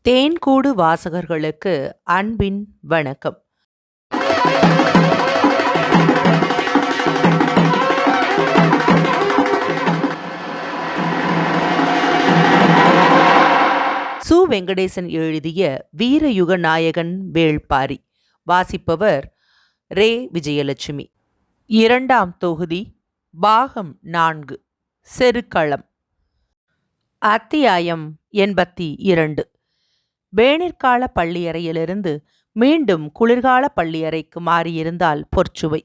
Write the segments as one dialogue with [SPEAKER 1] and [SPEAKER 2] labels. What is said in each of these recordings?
[SPEAKER 1] தேன்கூடு வாசகர்களுக்கு அன்பின் வணக்கம். சு. வெங்கடேசன் எழுதிய வீரயுக நாயகன் வேள்பாரி. வாசிப்பவர் ரே. விஜயலட்சுமி. 2ஆம் தொகுதி, பாகம் 4, செருக்களம். அத்தியாயம் 82. வேனிற்கால பள்ளியறையிலிருந்து மீண்டும் குளிர்கால பள்ளியறைக்கு மாறியிருந்தால் பொற்சுவை.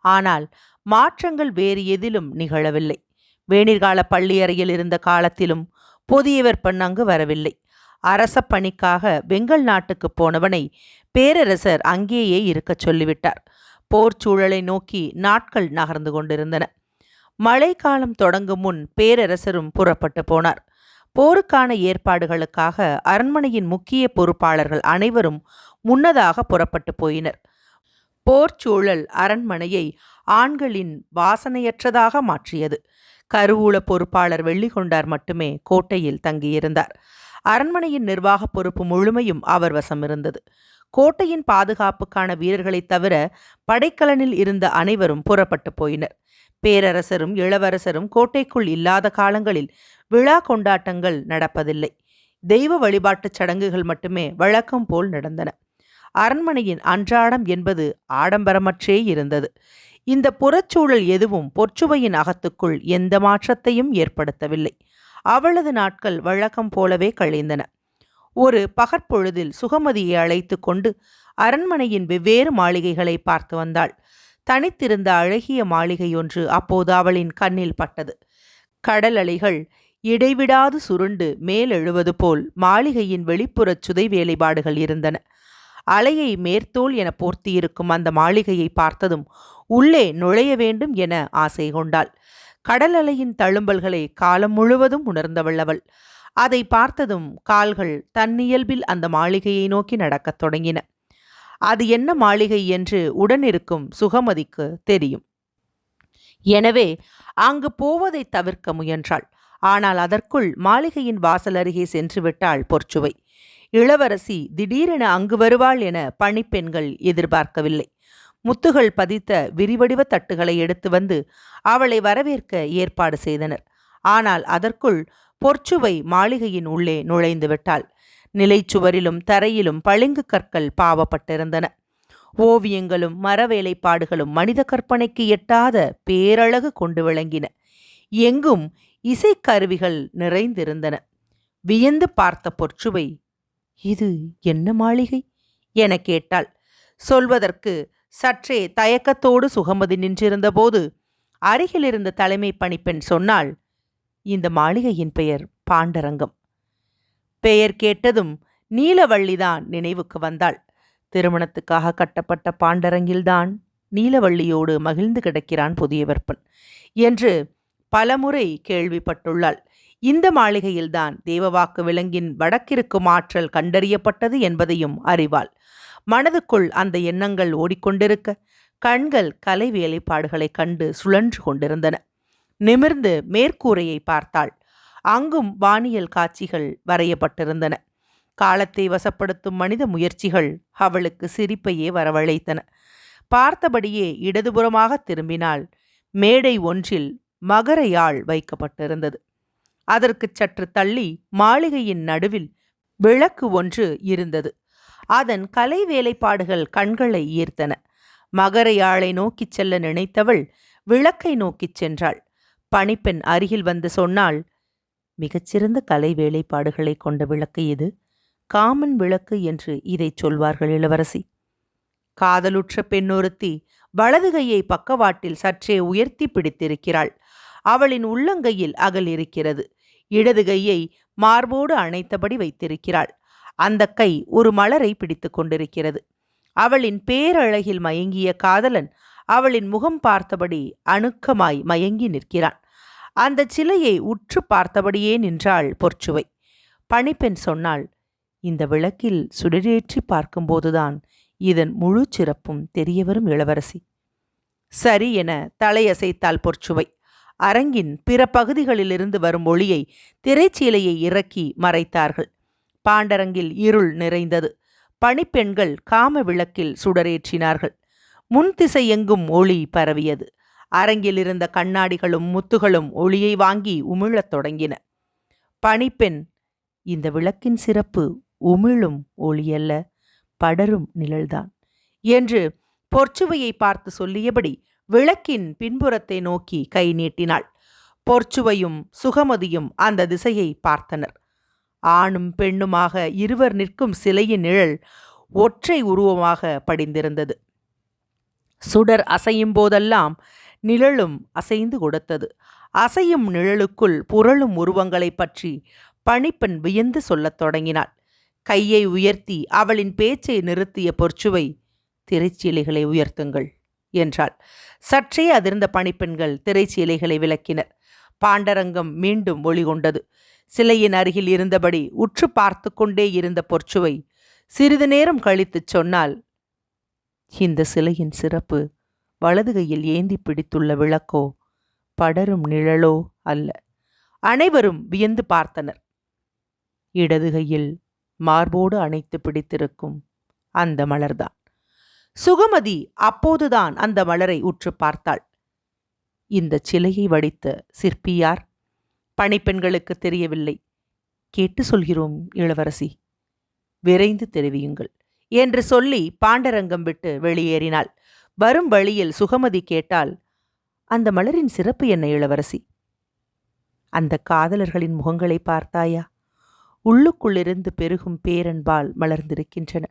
[SPEAKER 1] ஆனால் மாற்றங்கள் வேறு எதிலும் நிகழவில்லை. வேனிற்கால பள்ளியறையில் இருந்த காலத்திலும் புதியவர் பெண் அங்கு வரவில்லை. அரச பணிக்காக வெங்கல் நாட்டுக்கு போனவனை பேரரசர் அங்கேயே இருக்கச் சொல்லிவிட்டார். போர்ச்சூழலை நோக்கி நாட்கள் நகர்ந்து கொண்டிருந்தன. மழைக்காலம் தொடங்கும் முன் பேரரசரும் புறப்பட்டு போனார். போருக்கான ஏற்பாடுகளுக்காக அரண்மனையின் முக்கிய பொறுப்பாளர்கள் அனைவரும் முன்னதாக புறப்பட்டு போயினர். போர்ச்சூழல் அரண்மனையை ஆண்களின் வாசனையற்றதாக மாற்றியது. கருவூல பொறுப்பாளர் வெள்ளிகொண்டார் மட்டுமே கோட்டையில் தங்கியிருந்தார். அரண்மனையின் நிர்வாக பொறுப்பு முழுமையும் அவர் வசம் இருந்தது. கோட்டையின் பாதுகாப்புக்கான வீரர்களைத் தவிர படைக்கலனில் இருந்த அனைவரும் புறப்பட்டு போயினர். பேரரசரும் இளவரசரும் கோட்டைக்குள் இல்லாத காலங்களில் விழா கொண்டாட்டங்கள் நடப்பதில்லை. தெய்வ வழிபாட்டுச் சடங்குகள் மட்டுமே வழக்கம் போல் நடந்தன. அரண்மனையின் அன்றாடம் என்பது ஆடம்பரமற்றே இருந்தது. இந்த புறச்சூழல் எதுவும் பொற்சுவையின் அகத்துக்குள் எந்த மாற்றத்தையும் ஏற்படுத்தவில்லை. அவளது நாட்கள் வழக்கம் போலவே கழிந்தன. ஒரு பகற்பொழுதில் சுகமதியை அழைத்து கொண்டு அரண்மனையின் வெவ்வேறு மாளிகைகளை பார்த்து வந்தாள். தனித்திருந்த அழகிய மாளிகையொன்று அப்போது அவளின் கண்ணில் பட்டது. கடல் அலைகள் இடைவிடாது சுருண்டு மேலெழுவது போல் மாளிகையின் வெளிப்புறச் சுதை வேலைப்பாடுகள் இருந்தன. அலையை மேற்தோல் என போர்த்தியிருக்கும் அந்த மாளிகையை பார்த்ததும் உள்ளே நுழைய வேண்டும் என ஆசை கொண்டாள். கடல் அலையின் தழும்பல்களை காலம் முழுவதும் உணர்ந்தவள் அவள். அதை பார்த்ததும் கால்கள் தன்னியல்பில் அந்த மாளிகையை நோக்கி நடக்கத் தொடங்கின. அது என்ன மாளிகை என்று உடனிருக்கும் சுகமதிக்கு தெரியும். எனவே அங்கு போவதை தவிர்க்க முயன்றாள். ஆனால் அதற்குள் மாளிகையின் வாசல் அருகே சென்று விட்டாள் பொற்சுவை. இளவரசி திடீரென அங்கு வருவாள் என பணிப்பெண்கள் எதிர்பார்க்கவில்லை. முத்துகள் பதித்த விரிவடிவ தட்டுகளை எடுத்து வந்து அவளை வரவேற்க ஏற்பாடு செய்தனர். ஆனால் அதற்குள் பொற்சுவை மாளிகையின் உள்ளே நுழைந்து விட்டாள். நிலைச்சுவரிலும் தரையிலும் பளிங்கு கற்கள் பாவப்பட்டிருந்தன. ஓவியங்களும் மரவேலைப்பாடுகளும் மனித கற்பனைக்கு எட்டாத பேரழகு கொண்டு விளங்கின. எங்கும் இசைக்கருவிகள் நிறைந்திருந்தன. வியந்து பார்த்த பொற்சுவை, இது என்ன மாளிகை என கேட்டாள். சொல்வதற்கு சற்றே தயக்கத்தோடு சுகமதி நின்றிருந்த போது அருகிலிருந்த தலைமை பணிப்பெண் சொன்னாள், இந்த மாளிகையின் பெயர் பாண்டரங்கம். பெயர் கேட்டதும் நீலவள்ளிதான் நினைவுக்கு வந்தாள். திருமணத்துக்காக கட்டப்பட்ட பாண்டரங்கில்தான் நீலவள்ளியோடு மகிழ்ந்து கிடக்கிறான் புதியவர் பெண் என்று பலமுறை கேள்விப்பட்டுள்ளாள். இந்த மாளிகையில்தான் தேவவாக்கு விலங்கின் வடக்கிருக்கும் ஆற்றல் கண்டறியப்பட்டது என்பதையும் அறிவாள். மனதுக்குள் அந்த எண்ணங்கள் ஓடிக்கொண்டிருக்க கண்கள் கலை வேலைப்பாடுகளை கண்டு சுழன்று கொண்டிருந்தன. நிமிர்ந்து மேற்கூரையை பார்த்தாள். அங்கும் வானியல் காட்சிகள் வரையப்பட்டிருந்தன. காலத்தை வசப்படுத்தும் மனித முயற்சிகள் அவளுக்கு சிரிப்பையே வரவழைத்தன. பார்த்தபடியே இடதுபுறமாக திரும்பினாள். மேடை ஒன்றில் மகர யாழ் வைக்கப்பட்டிருந்தது. அதற்கு சற்று தள்ளி மாளிகையின் நடுவில் விளக்கு ஒன்று இருந்தது. அதன் கலை வேலைப்பாடுகள் கண்களை ஈர்த்தன. மகர யாழை நோக்கிச் செல்ல நினைத்தவள் விளக்கை நோக்கிச் சென்றாள். பணிப்பெண் அருகில் வந்து சொன்னாள், மிகச்சிறந்த கலை வேலைப்பாடுகளை கொண்ட விளக்கு இது. காமன் விளக்கு என்று இதை சொல்வார்கள் இளவரசி. காதலுற்ற பெண்ணொருத்தி வலது கையை பக்கவாட்டில் சற்றே உயர்த்தி பிடித்திருக்கிறாள். அவளின் உள்ளங்கையில் அகல் இருக்கிறது. இடது கையை மார்போடு அணைத்தபடி வைத்திருக்கிறாள். அந்த கை ஒரு மலரை பிடித்து கொண்டிருக்கிறது. அவளின் பேரழகில் மயங்கிய காதலன் அவளின் முகம் பார்த்தபடி அணுக்கமாய் மயங்கி நிற்கிறான். அந்த சிலையை உற்று பார்த்தபடியே நின்றாள் பொற்சுவை. பணிப்பெண் சொன்னாள், இந்த விளக்கில் சுடரேற்றி பார்க்கும்போதுதான் இதன் முழு சிறப்பும் தெரியவரும் இளவரசி. சரி என தலையசைத்தாள் பொற்சுவை. அரங்கின் பிற பகுதிகளிலிருந்து வரும் ஒளியை திரைச்சீலையை இறக்கி மறைத்தார்கள். பாண்டரங்கில் இருள் நிறைந்தது. பணிப்பெண்கள் காம விளக்கில் சுடரேற்றினார்கள். முன்திசை எங்கும் ஒளி பரவியது. அரங்கில் இருந்த கண்ணாடிகளும் முத்துகளும் ஒளியை வாங்கி உமிழத் தொடங்கின. பணிப்பெண், இந்த விளக்கின் சிறப்பு உமிழும் ஒளியல்ல, படரும் நிழல்தான் என்று பொற்சுவையை பார்த்து சொல்லியபடி விளக்கின் பின்புறத்தை நோக்கி கை நீட்டினாள். பொற்சுவையும் சுகமதியும் அந்த திசையை பார்த்தனர். ஆணும் பெண்ணுமாக இருவர் நிற்கும் சிலையின் நிழல் ஒற்றை உருவமாக படிந்திருந்தது. சுடர் அசையும் போதெல்லாம் நிழலும் அசைந்து கொடுத்தது. அசையும் நிழலுக்குள் புரளும் உருவங்களை பற்றி பணிப்பெண் வியந்து சொல்லத் தொடங்கினாள். கையை உயர்த்தி அவளின் பேச்சை நிறுத்திய பொற்சுவை, திரைச்சீலைகளை உயர்த்துங்கள் என்றாள். சற்றே அதிர்ந்த பணிப்பெண்கள் திரைச்சீலைகளை விலக்கினர். பாண்டரங்கம் மீண்டும் ஒளி கொண்டது. சிலையின் அருகில் இருந்தபடி உற்று பார்த்து கொண்டே இருந்த பொற்சுவை சிறிது நேரம் கழித்து சொன்னால், இந்த சிலையின் சிறப்பு வலது கையில் ஏந்தி பிடித்துள்ள விளக்கோ படரும் நிழலோ அல்ல. அனைவரும் வியந்து பார்த்தனர். இடது கையில் மார்போடு அணைத்து பிடித்திருக்கும் அந்த மலர்தான். சுகமதி அப்போதுதான் அந்த மலரை உற்று பார்த்தாள். இந்த சிலையை வடித்த சிற்பி யார்? பணிப்பெண்களுக்கு தெரியவில்லை. கேட்டு சொல்கிறோம் இளவரசி, விரைந்து தெரிவியுங்கள் என்று சொல்லி பாண்டரங்கம் விட்டு வெளியேறினாள். வரும் வழியில் சுகமதி கேட்டாள், அந்த மலரின் சிறப்பு என்ன இளவரசி? அந்த காதலர்களின் முகங்களை பார்த்தாயா? உள்ளுக்குள்ளிருந்து பெருகும் பேரன்பால் மலர்ந்திருக்கின்றன.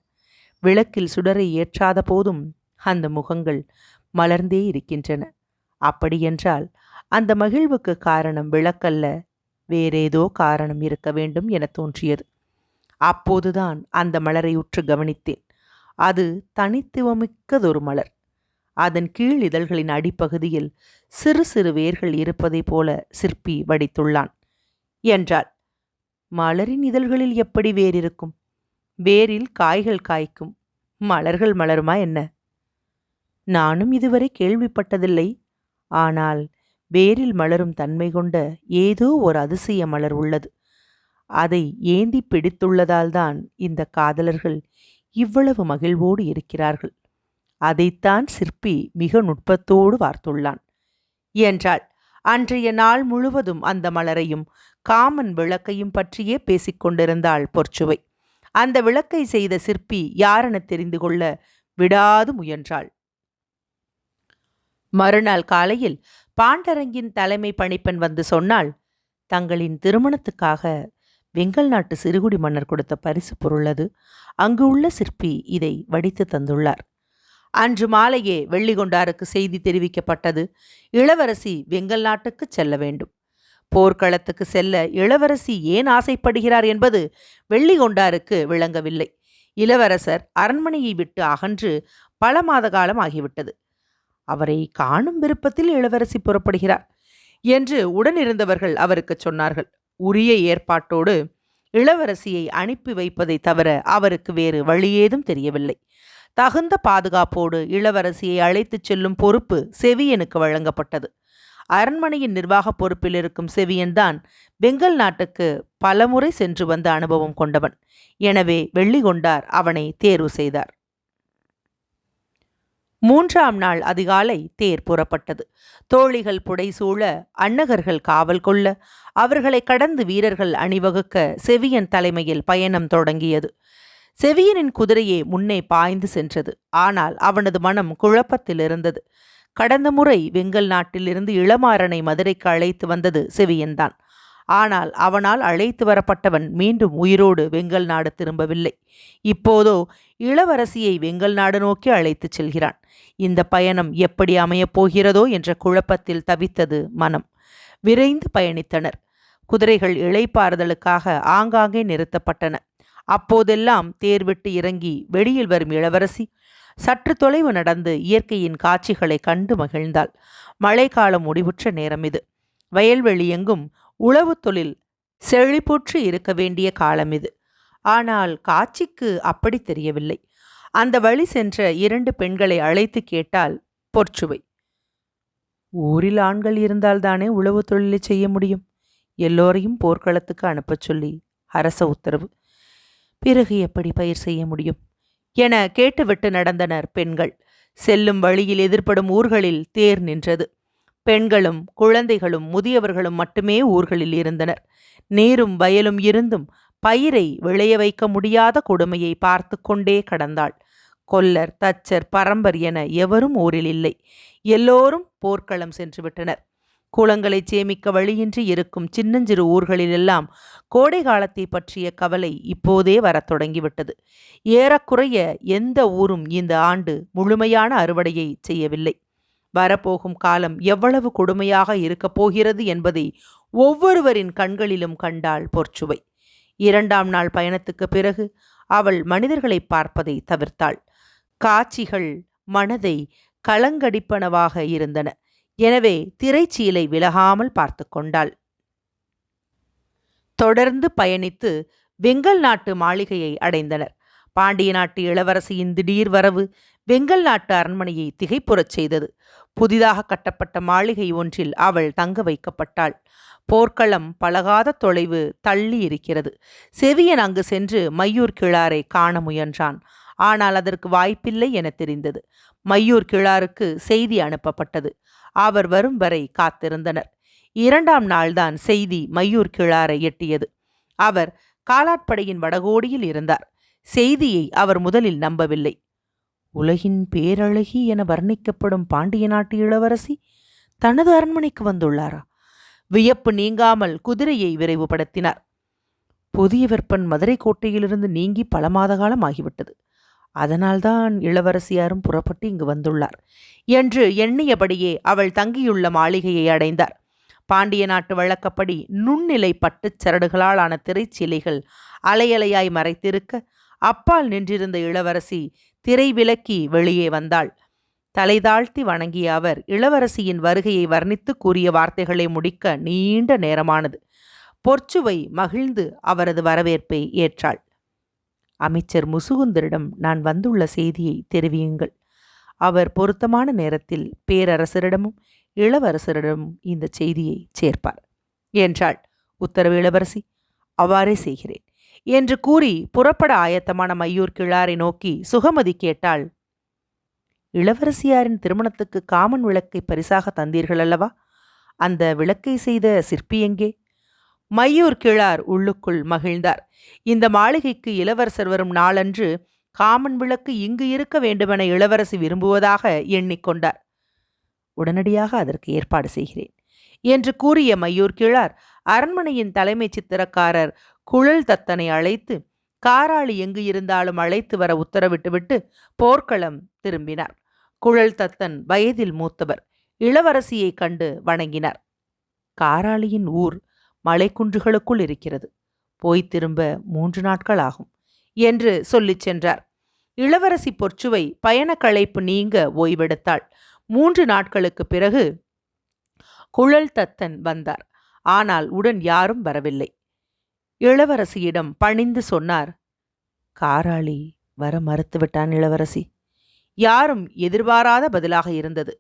[SPEAKER 1] விளக்கில் சுடரை ஏற்றாத போதும் அந்த முகங்கள் மலர்ந்தே இருக்கின்றன. அப்படியென்றால் அந்த மகிழ்வுக்கு காரணம் விளக்கல்ல, வேறேதோ காரணம் இருக்க வேண்டும் என தோன்றியது. அப்போதுதான் அந்த மலரை உற்று கவனித்தேன். அது தனித்துவமிக்கதொரு மலர். அதன் கீழ் இதழ்களின் அடிப்பகுதியில் சிறு சிறு வேர்கள் இருப்பதைப் போல சிற்பி வடித்துள்ளான் என்றாள். மலரின் இதழ்களில் எப்படி வேர் இருக்கும்? வேரில் காய்கள் காய்க்கும், மலர்கள் மலருமா என்ன? நானும் இதுவரை கேள்விப்பட்டதில்லை. ஆனால் வேரில் மலரும் தன்மை கொண்ட ஏதோ ஒரு அதிசய மலர் உள்ளது. அதை ஏந்தி பிடித்துள்ளதால்தான் இந்த காதலர்கள் இவ்வளவு மகிழ்வோடு இருக்கிறார்கள். அதைத்தான் சிற்பி மிக நுட்பத்தோடு வார்த்துள்ளான் என்றாள். அன்றைய நாள் முழுவதும் அந்த மலரையும் காமன் விளக்கையும் பற்றியே பேசிக்கொண்டிருந்தாள் பொற்சுவை. அந்த விளக்கை செய்த சிற்பி யாரென தெரிந்து கொள்ள விடாது முயன்றாள். மறுநாள் காலையில் பாண்டரங்கின் தலைமை பணிப்பெண் வந்து சொன்னாள், தங்களின் திருமணத்துக்காக வெங்கல் நாட்டு சிறுகுடி மன்னர் கொடுத்த பரிசு பொருள் அது. அங்கு உள்ள சிற்பி இதை வடித்து தந்துள்ளார். அன்று மாலையே வெள்ளிகொண்டாருக்கு செய்தி தெரிவிக்கப்பட்டது. இளவரசி வெங்கல் நாட்டுக்கு செல்ல வேண்டும். போர்க்களத்துக்கு செல்ல இளவரசி ஏன் ஆசைப்படுகிறார் என்பது வெள்ளிகொண்டாருக்கு விளங்கவில்லை. இளவரசர் அரண்மனையை விட்டு அகன்று பல மாத காலம் ஆகிவிட்டது. அவரை காணும் விருப்பத்தில் இளவரசி புறப்படுகிறார் என்று உடனிருந்தவர்கள் அவருக்கு சொன்னார்கள். உரிய ஏற்பாட்டோடு இளவரசியை அனுப்பி வைப்பதை தவிர அவருக்கு வேறு வழியேதும் தெரியவில்லை. தகுந்த பாதுகாப்போடு இளவரசியை அழைத்துச் செல்லும் பொறுப்பு செவியனுக்கு வழங்கப்பட்டது. அரண்மனையின் நிர்வாக பொறுப்பில் இருக்கும் செவியன்தான் வெங்கல் நாட்டுக்கு பலமுறை சென்று வந்த அனுபவம் கொண்டவன். எனவே வெள்ளிகொண்டார் அவனை தேர்வு செய்தார். 3ஆம் நாள் அதிகாலை தேர் புறப்பட்டது. தோழிகள் புடைசூழ, அன்னகர்கள் காவல் கொள்ள, அவர்களை கடந்து வீரர்கள் அணிவகுக்க செவியன் தலைமையில் பயணம் தொடங்கியது. செவியனின் குதிரையே முன்னே பாய்ந்து சென்றது. ஆனால் அவனது மனம் குழப்பத்தில் இருந்தது. கடந்த முறை வெங்கல் நாட்டிலிருந்து இளமாறனை மதுரைக்கு அழைத்து வந்தது செவியன்தான். ஆனால் அவனால் அழைத்து வரப்பட்டவன் மீண்டும் உயிரோடு வெங்கல் நாடு திரும்பவில்லை. இப்போதோ இளவரசியை வெங்கல் நாடு நோக்கி அழைத்துச் செல்கிறான். இந்த பயணம் எப்படி அமையப் போகிறதோ என்ற குழப்பத்தில் தவித்தது மனம். விரைந்து பயணித்தனர். குதிரைகள் இளைப்பாறுதலுக்காக ஆங்காங்கே நிறுத்தப்பட்டன. அப்போதெல்லாம் தேர் விட்டு இறங்கி வெளியில் வரும் இளவரசி சற்று தொலைவு நடந்து இயற்கையின் காட்சிகளை கண்டு மகிழ்ந்தாள். மழைக்காலம் முடிவுற்ற நேரம் இது. வயல்வெளி எங்கும் உழவு தொழில் செழிப்புற்று இருக்க வேண்டிய காலம் இது. ஆனால் காட்சிக்கு அப்படி தெரியவில்லை. அந்த வழி சென்ற 2 பெண்களை அழைத்து கேட்டால் பொற்சுவை. ஊரில் ஆண்கள் இருந்தால்தானே உழவு தொழிலை செய்ய முடியும். எல்லோரையும் போர்க்களத்துக்கு அனுப்பச் சொல்லி அரச உத்தரவு. பிறகு எப்படி பயிர் செய்ய முடியும் என கேட்டுவிட்டு நடந்தனர் பெண்கள். செல்லும் வழியில் எதிர்ப்படும் ஊர்களில் தேர் நின்றது. பெண்களும் குழந்தைகளும் முதியவர்களும் மட்டுமே ஊர்களில் இருந்தனர். நீரும் வயலும் இருந்தும் பயிரை விளைய வைக்க முடியாத கொடுமையை பார்த்து கொண்டே கடந்தாள். கொல்லர், தச்சர், பரம்பர் என எவரும் ஊரில் இல்லை. எல்லோரும் போர்க்களம் சென்று விட்டனர். குளங்களை சேமிக்க வழியின்றி இருக்கும் சின்னஞ்சிறு ஊர்களிலெல்லாம் கோடை காலத்தை பற்றிய கவலை இப்போதே வரத் தொடங்கிவிட்டது. ஏறக்குறைய எந்த ஊரும் இந்த ஆண்டு முழுமையான அறுவடையை செய்யவில்லை. வரப்போகும் காலம் எவ்வளவு கொடுமையாக இருக்கப் போகிறது என்பதை ஒவ்வொருவரின் கண்களிலும் கண்டாள் பொற்சுவை. 2ஆம் நாள் பயணத்துக்கு பிறகு அவள் மனிதர்களை பார்ப்பதை தவிர்த்தாள். காட்சிகள் மனதை கலங்கடிப்பனவாக இருந்தன. எனவே திரைச்சீலை விலகாமல் பார்த்து கொண்டாள். தொடர்ந்து பயணித்து வெங்கல் நாட்டு மாளிகையை அடைந்தனர். பாண்டிய நாட்டு இளவரசியின் திடீர் வரவு வெங்கல் நாட்டு அரண்மனையை திகைப்புறச் செய்தது. புதிதாக கட்டப்பட்ட மாளிகை ஒன்றில் அவள் தங்க வைக்கப்பட்டாள். போர்க்களம் பழகாத தொலைவு தள்ளி இருக்கிறது. செவியன் அங்கு சென்று மையூர் கிழாரை காண முயன்றான். ஆனால் அதற்கு வாய்ப்பில்லை என தெரிந்தது. மையூர் கிழாருக்கு செய்தி அனுப்பப்பட்டது. அவர் வரும் வரை காத்திருந்தனர். 2ஆம் நாள்தான் செய்தி மையூர் கிழாரை எட்டியது. அவர் காலாட்படையின் வடகோடியில் இருந்தார். செய்தியை அவர் முதலில் நம்பவில்லை. உலகின் பேரழகி என வர்ணிக்கப்படும் பாண்டிய நாட்டு இளவரசி தனது அரண்மனைக்கு வந்துள்ளாரா? வியப்பு நீங்காமல் குதிரையை விரைவுபடுத்தினார். புதிய விற்பன் மதுரை கோட்டையிலிருந்து நீங்கி பல மாத காலம் ஆகிவிட்டது. அதனால்தான் இளவரசியாரும் புறப்பட்டு இங்கு வந்துள்ளார் என்று எண்ணியபடியே அவள் தங்கியுள்ள மாளிகையை அடைந்தார். பாண்டிய நாட்டு வழக்கப்படி நுண்ணிலை பட்டுச் சரடுகளால் ஆன திரைச்சீலைகள் அலையலையாய் மறைத்திருக்க அப்பால் நின்றிருந்த இளவரசி திரை விலக்கி வெளியே வந்தாள். தலை தாழ்த்தி வணங்கிய அவர் இளவரசியின் வருகையை வர்ணித்து கூறிய வார்த்தைகளை முடிக்க நீண்ட நேரமானது. பொற்சுவை மகிழ்ந்து அவரது வரவேற்பை ஏற்றாள். அமைச்சர் முசுகுந்தரிடம் நான் வந்துள்ள செய்தியை தெரிவியுங்கள். அவர் பொருத்தமான நேரத்தில் பேரரசரிடமும் இளவரசரிடமும் இந்த செய்தியை சேர்ப்பார் என்றாள். உத்தரவு இளவரசி, அவ்வாறே செய்கிறேன் என்று கூறி புறப்பட ஆயத்தமான மையூர் கிழாரை நோக்கி சுகமதி கேட்டாள். இளவரசியாரின் திருமணத்துக்கு காமன் விளக்கை பரிசாக தந்தீர்கள் அல்லவா? அந்த விளக்கை செய்த சிற்பி எங்கே? மையூர் கிழார் உள்ளுக்குள் மகிழ்ந்தார். இந்த மாளிகைக்கு இளவரசர் வரும் நாளன்று காமன் விளக்கு இங்கு இருக்க வேண்டுமென இளவரசி விரும்புவதாக எண்ணிக்கொண்டார். உடனடியாக அதற்கு ஏற்பாடு செய்கிறேன் என்று கூறிய மையூர் கிழார் அரண்மனையின் தலைமை சித்திரக்காரர் குழல் தத்தனை அழைத்து காராளி எங்கு இருந்தாலும் அழைத்து வர உத்தரவிட்டுவிட்டு போர்க்களம் திரும்பினார். குழல் தத்தன் வயதில் மூத்தவர். இளவரசியை கண்டு வணங்கினார். காராளியின் ஊர் மலைக்குன்றுகளுக்குள் இருக்கிறது. போய் திரும்ப 3 நாட்கள் ஆகும் என்று சொல்லிச் சென்றார். இளவரசி பொற்சுவை பயண களைப்பு நீங்க ஓய்வெடுத்தாள். 3 நாட்களுக்கு பிறகு குழல் தத்தன் வந்தார். ஆனால் உடன் யாரும் வரவில்லை. இளவரசியிடம் பணிந்து சொன்னார், காராளி வர மறுத்துவிட்டான் இளவரசி. யாரும் எதிர்பாராத பதிலாக இருந்தது.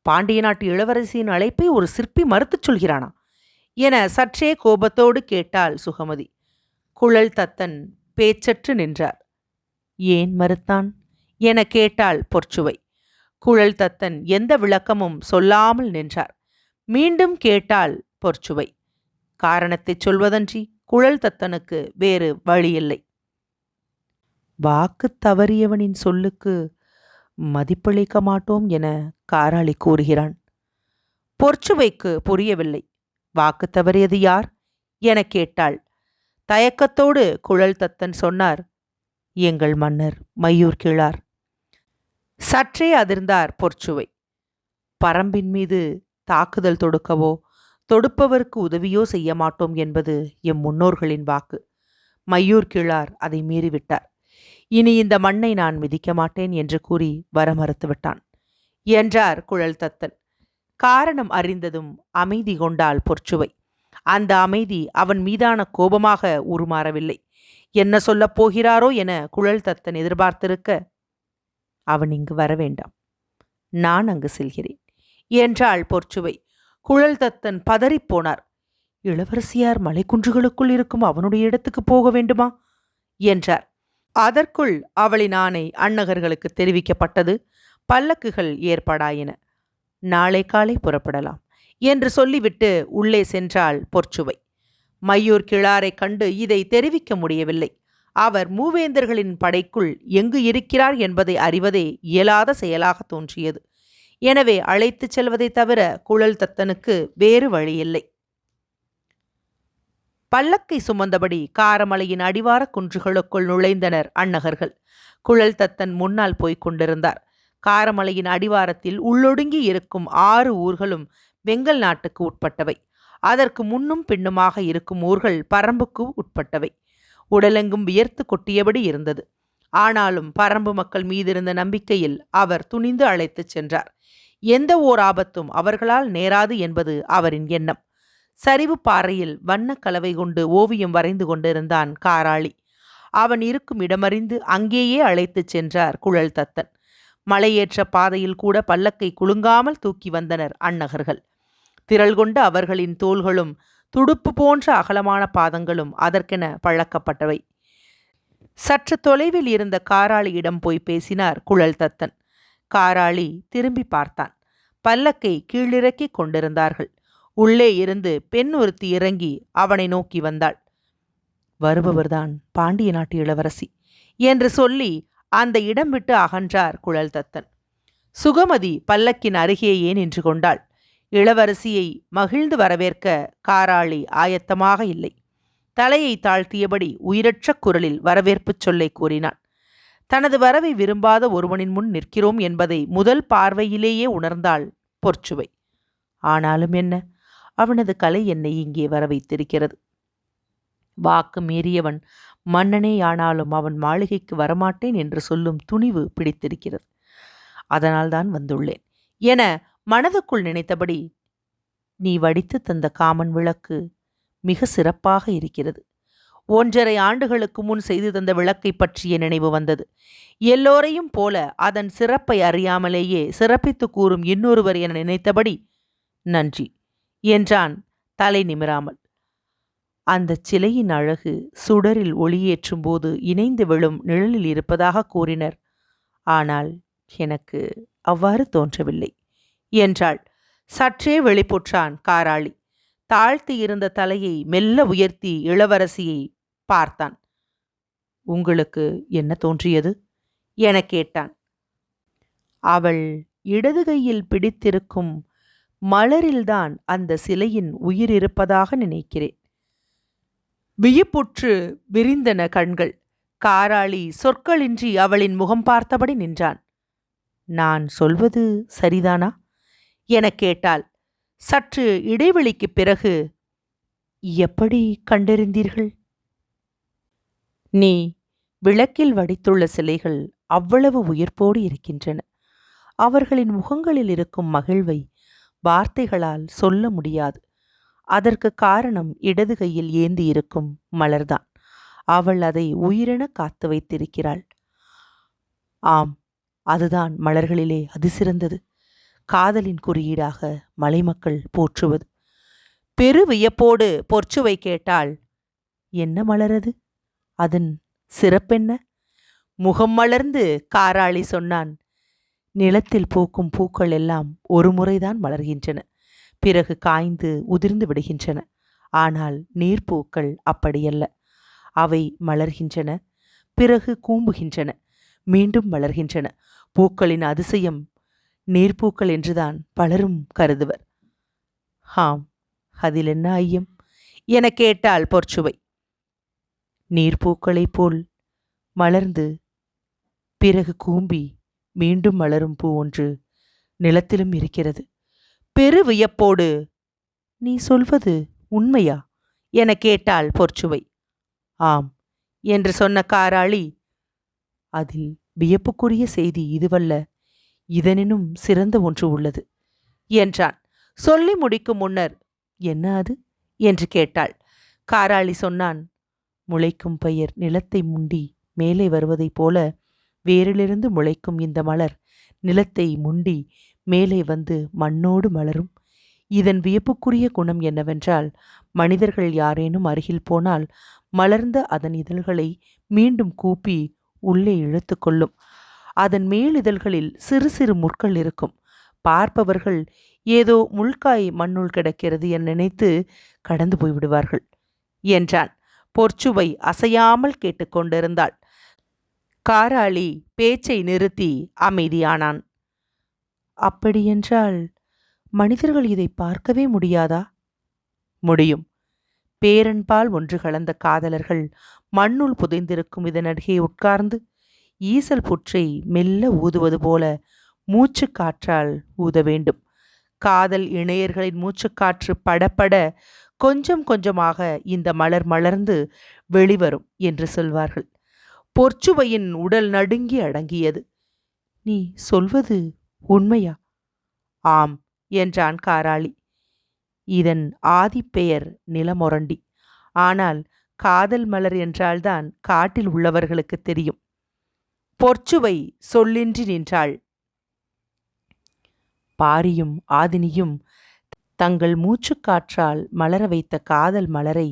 [SPEAKER 1] பாண்டிய நாட்டு இளவரசியின் அழைப்பை ஒரு சிற்பி மறுத்துச் சொல்கிறானா என சற்றே கோபத்தோடு கேட்டாள் சுகமதி. குழல் தத்தன் பேச்சற்று நின்றார். ஏன் மறுத்தான் என கேட்டாள் பொற்சுவை. குழல் தத்தன் எந்த விளக்கமும் சொல்லாமல் நின்றார். மீண்டும் கேட்டாள் பொற்சுவை. காரணத்தை சொல்வதன்றி குழல் தத்தனுக்கு வேறு வழியில்லை. வாக்கு தவறியவனின் சொல்லுக்கு மதிப்பளிக்க மாட்டோம் என காராளி கூறுகிறான். பொற்சுவைக்கு புரியவில்லை. வாக்கு தவறியது யார் என கேட்டாள். தயக்கத்தோடு குழல் தத்தன் சொன்னார், எங்கள் மன்னர் மையூர் கிழார். சற்றே அதிர்ந்தார் பொற்சுவை. பரம்பின் மீது தாக்குதல் தொடுக்கவோ தொடுப்பவருக்கு உதவியோ செய்ய மாட்டோம் என்பது எம் முன்னோர்களின் வாக்கு. மையூர் கிழார் அதை மீறிவிட்டார். இனி இந்த மண்ணை நான் மிதிக்க மாட்டேன் என்று கூறி வர மறுத்துவிட்டான் என்றார் குழல் தத்தன். காரணம் அறிந்ததும் அமைதி கொண்டாள் பொற்சுவை. அந்த அமைதி அவன் மீதான கோபமாக உருமாறவில்லை. என்ன சொல்லப் போகிறாரோ என குழல் தத்தன் எதிர்பார்த்திருக்க, அவன் இங்கு வர வேண்டாம், நான் அங்கு செல்கிறேன் என்றாள் பொற்சுவை. குழல் தத்தன் பதறிப்போனார். இளவரசியார் மலைக்குன்றுகளுக்குள் இருக்கும் அவனுடைய இடத்துக்கு போக வேண்டுமா என்றார். அதற்குள் அவளின் ஆணை அன்னகர்களுக்கு தெரிவிக்கப்பட்டது. பல்லக்குகள் ஏற்பாடாயின. நாளை காலை புறப்படலாம் என்று சொல்லிவிட்டு உள்ளே சென்றாள் பொற்சுவை. மையூர் கிழாரைக் கண்டு இதை தெரிவிக்க முடியவில்லை. அவர் மூவேந்தர்களின் படைக்குள் எங்கு இருக்கிறார் என்பதை அறிவதே இயலாத செயலாக தோன்றியது. எனவே அழைத்துச் செல்வதைத் தவிர குழல் தத்தனுக்கு வேறு வழியில்லை. பல்லக்கை சுமந்தபடி காரமலையின் அடிவார குன்றுகளுக்குள் நுழைந்தனர் அன்னகர்கள். குழல் தத்தன் முன்னால் போய்க் கொண்டிருந்தார். காரமலையின் அடிவாரத்தில் உள்ளொடுங்கி இருக்கும் 6 ஊர்களும் வெங்கல் நாட்டுக்கு உட்பட்டவை. அதற்கு முன்னும் பின்னுமாக இருக்கும் ஊர்கள் பரம்புக்கு உட்பட்டவை. உடலெங்கும் வியர்த்து கொட்டியபடி இருந்தது. ஆனாலும் பரம்பு மக்கள் மீதிருந்த நம்பிக்கையில் அவர் துணிந்து அழைத்துச் சென்றார். எந்த ஓர் ஆபத்தும் அவர்களால் நேராது என்பது அவரின் எண்ணம். சரிவு பாறையில் வண்ண கலவை கொண்டு ஓவியம் வரைந்து கொண்டிருந்தான் காராளி. அவன் இருக்கும் இடமறிந்து அங்கேயே அழைத்துச் சென்றார் குழல் தத்தன். மலையேற்ற பாதையில் கூட பல்லக்கை குலுங்காமல் தூக்கி வந்தனர் அன்னகர்கள். திரள் கொண்ட அவர்களின் தோள்களும் துடுப்பு போன்ற அகலமான பாதங்களும் அதற்கென பழக்கப்பட்டவை. சற்று தொலைவில் இருந்த காராளியிடம் போய் பேசினார் குழல் தத்தன். காராளி திரும்பி பார்த்தான். பல்லக்கை கீழிறக்கி கொண்டிருந்தார்கள். உள்ளே இருந்து பெண் ஒருத்தி இறங்கி அவனை நோக்கி வந்தாள். வருபவர்தான் பாண்டிய நாட்டு இளவரசி என்று சொல்லி அந்த இடம் விட்டு அகன்றார் குழல் தத்தன். சுகமதி பல்லக்கின் அருகேயே நின்று கொண்டாள். இளவரசியை மகிழ்ந்து வரவேற்க காராளி ஆயத்தமாக இல்லை. தலையை தாழ்த்தியபடி உயிரற்ற குரலில் வரவேற்புச் சொல்லை கூறினான். தனது வரவை விரும்பாத ஒருவனின் முன் நிற்கிறோம் என்பதை முதல் பார்வையிலேயே உணர்ந்தாள் பொற்சுவை. ஆனாலும் என்ன, அவனது கலை என்னை இங்கே வர வைத்திருக்கிறது. வாக்கு மீறியவன் மன்னனேயானாலும் அவன் மாளிகைக்கு வரமாட்டேன் என்று சொல்லும் துணிவு பிடித்திருக்கிறது. அதனால்தான் வந்துள்ளேன் என மனதுக்குள் நினைத்தபடி, நீ வடித்து தந்த காமன் விளக்கு மிக சிறப்பாக இருக்கிறது. 1.5 ஆண்டுகளுக்கு முன் செய்து தந்த விளக்கை பற்றிய நினைவு வந்தது. எல்லோரையும் போல அதன் சிறப்பை அறியாமலேயே சிறப்பித்து கூறும் இன்னொருவர் என நினைத்தபடி, நன்றி என்றான் தலை நிமிராமல். அந்த சிலையின் அழகு சுடரில் ஒளியேற்றும் போது இணைந்து விழும் நிழலில் இருப்பதாக கூறினர். ஆனால் எனக்கு அவ்வாறு தோன்றவில்லை என்றாள். சற்றே வெளிப்புற்றான் காராளி. தாழ்த்தி இருந்த தலையை மெல்ல உயர்த்தி இளவரசியை பார்த்தான். உங்களுக்கு என்ன தோன்றியது என கேட்டான். அவள் இடது கையில் பிடித்திருக்கும் மலரில்தான் அந்த சிலையின் உயிர் இருப்பதாக நினைக்கிறேன். வியப்புற்று விரிந்தன கண்கள். காராளி சொற்களின்றி அவளின் முகம் பார்த்தபடி நின்றான். நான் சொல்வது சரிதானா என கேட்டாள். சற்று இடைவெளிக்குப் பிறகு, எப்படி கண்டறிந்தீர்கள்? நீ விளக்கில் வடித்துள்ள சிலைகள் அவ்வளவு உயிர்ப்போடு இருக்கின்றன. அவர்களின் முகங்களில் இருக்கும் மகிழ்வை வார்த்தைகளால் சொல்ல முடியாது. அதற்கு காரணம் இடது கையில் ஏந்தி இருக்கும் மலர்தான். அவள் அதை உயிரென காத்து வைத்திருக்கிறாள். ஆம், அதுதான் மலர்களிலே அதிசிறந்தது. காதலின் குறியீடாக மலைமக்கள் போற்றுவது. பெரு வியப்போடு பொற்சுவை கேட்டாள். என்ன மலரது? அதன் சிறப்பென்ன? முகம் மலர்ந்து காராளி சொன்னான். நிலத்தில் பூக்கும் பூக்கள் எல்லாம் ஒரு முறைதான் மலர்கின்றன, பிறகு காய்ந்து உதிர்ந்து விடுகின்றன. ஆனால் நீர்ப்பூக்கள் அப்படியல்ல. அவை மலர்கின்றன, பிறகு கூம்புகின்றன, மீண்டும் மலர்கின்றன. பூக்களின் அதிசயம் நீர்ப்பூக்கள் என்றுதான் பலரும் கருதுவர். ஆம், அதில் என்ன ஐயம் என கேட்டாள் பொற்சுவை. நீர்ப்பூக்களைப் போல் மலர்ந்து பிறகு கூம்பி மீண்டும் மலரும் பூ ஒன்று நிலத்திலும் இருக்கிறது. பெரு வியப்போடு, நீ சொல்வது உண்மையா என கேட்டாள் பொற்சுவை. ஆம் என்று சொன்ன காராளி, அதில் வியப்புக்குரிய செய்தி இதுவல்ல, இதனினும் சிறந்த ஒன்று உள்ளது என்றான். சொல்லி முடிக்கும் முன்னர், என்ன அது என்று கேட்டாள். காராளி சொன்னான். முளைக்கும் பயிர் நிலத்தை முண்டி மேலே வருவதைப் போல வேரிலிருந்து முளைக்கும் இந்த மலர் நிலத்தை முண்டி மேலே வந்து மண்ணோடு மலரும். இதன் வியப்புக்குரிய குணம் என்னவென்றால், மனிதர்கள் யாரேனும் அருகில் போனால் மலர்ந்த அதன் இதழ்களை மீண்டும் கூப்பி உள்ளே இழுத்து கொள்ளும். அதன் மேலிதழ்களில் சிறு சிறு முட்கள் இருக்கும். பார்ப்பவர்கள் ஏதோ முள்காய் மண்ணுள் கிடக்கிறது என நினைத்து கடந்து போய்விடுவார்கள் என்றான். பொற்சுவை அசையாமல் கேட்டுக்கொண்டிருந்தாள். காராளி பேச்சை நிறுத்தி அமைதியானான். அப்படியென்றால் மனிதர்கள் இதை பார்க்கவே முடியாதா? முடியும். பேரன்பால் ஒன்று கலந்த காதலர்கள் மண்ணுள் புதைந்திருக்கும் இதனருகே உட்கார்ந்து ஈசல் புற்றை மெல்ல ஊதுவது போல மூச்சு காற்றால் ஊத வேண்டும். காதல் இணையர்களின் மூச்சுக்காற்று படப்பட கொஞ்சம் கொஞ்சமாக இந்த மலர் மலர்ந்து வெளிவரும் என்று சொல்வார்கள். பொற்சுவையின் உடல் நடுங்கி அடங்கியது. நீ சொல்வது உண்மையா? ஆம் என்றான் காராளி. இதன் ஆதிப்பெயர் நிலமொரண்டி. ஆனால் காதல் மலர் என்றால்தான் காட்டில் உள்ளவர்களுக்கு தெரியும். பொற்சுவை சொல்லின்றி நின்றாள். பாரியும் ஆதினியும் தங்கள் மூச்சுக்காற்றால் மலர வைத்த காதல் மலரை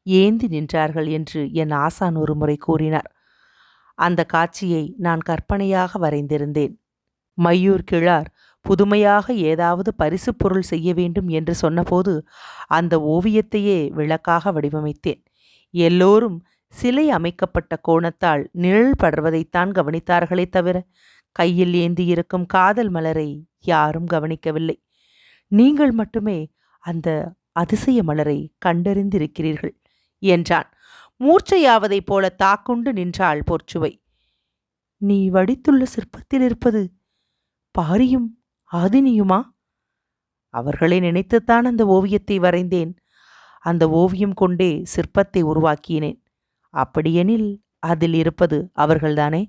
[SPEAKER 1] ஏந்தி நின்றார்கள் என்று என் ஆசான் ஒரு முறை கூறினார். அந்த காட்சியை நான் கற்பனையாக வரைந்திருந்தேன். மையூர் கிழார் புதுமையாக ஏதாவது பரிசு பொருள் செய்ய வேண்டும் என்று சொன்னபோது அந்த ஓவியத்தையே விளக்காக வடிவமைத்தேன். எல்லோரும் சிலை அமைக்கப்பட்ட கோணத்தால் நிழல் படர்வதைத்தான் கவனித்தார்களே தவிர கையில் ஏந்தியிருக்கும் காதல் மலரை யாரும் கவனிக்கவில்லை. நீங்கள் மட்டுமே அந்த அதிசய மலரை கண்டறிந்திருக்கிறீர்கள் என்றான். மூர்ச்சையாவதைப் போல தாக்குண்டு நின்றாள் பொற்சுவை. நீ வடித்துள்ள சிற்பத்தில் இருப்பது பாரியும் ஆதினியுமா? அவர்களை நினைத்துத்தான் அந்த ஓவியத்தை வரைந்தேன். அந்த ஓவியம் கொண்டே சிற்பத்தை உருவாக்கினேன். அப்படியெனில் அதில் இருப்பது அவர்கள்தானே?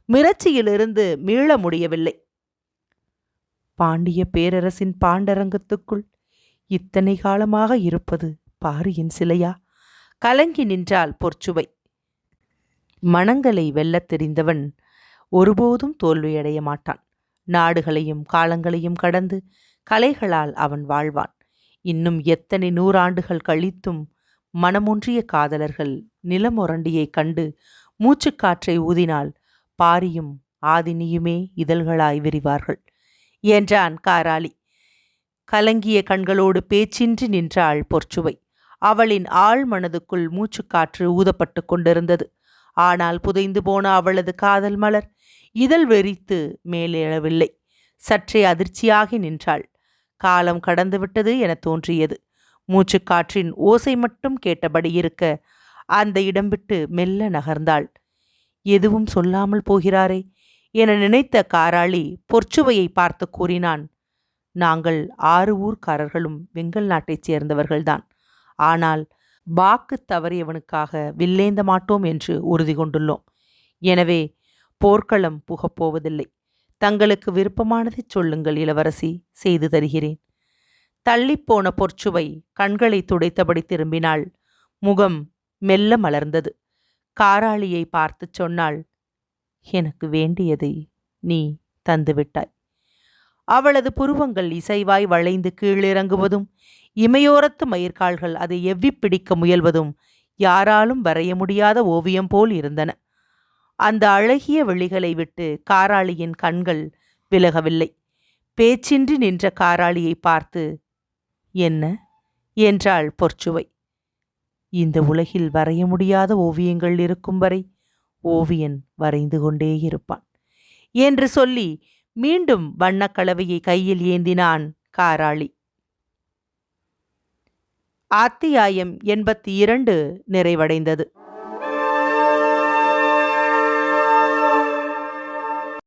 [SPEAKER 1] மிரட்சியிலிருந்து மீள முடியவில்லை. பாண்டிய பேரரசின் பாண்டரங்கத்துக்குள் இத்தனை காலமாக இருப்பது பாரியின் சிலையா? கலங்கி நின்றாள் பொற்சுவை. மனங்களை வெல்லத் தெரிந்தவன் ஒருபோதும் தோல்வியடைய மாட்டான். நாடுகளையும் காலங்களையும் கடந்து கலைகளால் அவன் வாழ்வான். இன்னும் எத்தனை நூறாண்டுகள் கழித்தும் மனமொன்றிய காதலர்கள் நிலமொரண்டியை கண்டு மூச்சுக்காற்றை ஊதினால் பாரியும் ஆதினியுமே இதழ்களாய் விரிவார்கள் என்றான் காராளி. கலங்கிய கண்களோடு பேச்சின்றி நின்றாள் பொற்சுவை. அவளின் ஆழ் மனதுக்குள் மூச்சுக்காற்று ஊதப்பட்டு கொண்டிருந்தது. ஆனால் புதைந்து போன அவளது காதல் மலர் இதழ் வெறித்து மேலெழவில்லை. சற்றே அதிர்ச்சியாகி நின்றாள். காலம் கடந்துவிட்டது என தோன்றியது. மூச்சுக்காற்றின் ஓசை மட்டும் கேட்டபடி இருக்க அந்த இடம் விட்டு மெல்ல நகர்ந்தாள். எதுவும் சொல்லாமல் போகிறாரே என நினைத்த காராளி பொற்சுவையை பார்த்து கூறினான். நாங்கள் 6 ஊர்க்காரர்களும் வெங்கல் நாட்டைச் சேர்ந்தவர்கள்தான். ஆனால் வாக்கு தவறியவனுக்காக வில்லேந்த மாட்டோம் என்று உறுதி கொண்டுள்ளோம். எனவே போர்க்களம் புகப்போவதில்லை. தங்களுக்கு விருப்பமானதைச் சொல்லுங்கள் இளவரசி, செய்து தருகிறேன். தள்ளிப்போன பொற்சுவை கண்களை துடைத்தபடி திரும்பினாள். முகம் மெல்ல மலர்ந்தது. காராளியை பார்த்து சொன்னாள், எனக்கு வேண்டியதை நீ தந்துவிட்டாய். அவளது புருவங்கள் இசைவாய் வளைந்து கீழிறங்குவதும் இமையோரத்து மயிர்கால்கள் அதை எவ்விப் பிடிக்க முயல்வதும் யாராலும் வரைய முடியாத ஓவியம் போல் இருந்தன. அந்த அழகிய விழிகளை விட்டு காராளியின் கண்கள் விலகவில்லை. பேச்சின்றி நின்ற காராளியை பார்த்து, என்ன என்றாள் பொற்சுவை. இந்த உலகில் வரைய முடியாத ஓவியங்கள் இருக்கும் வரை ஓவியன் வரைந்து கொண்டே இருப்பான் என்று சொல்லி மீண்டும் வண்ணக்கலவையை கையில் ஏந்தினான் காராளி. அத்தியாயம் 82 நிறைவடைந்தது.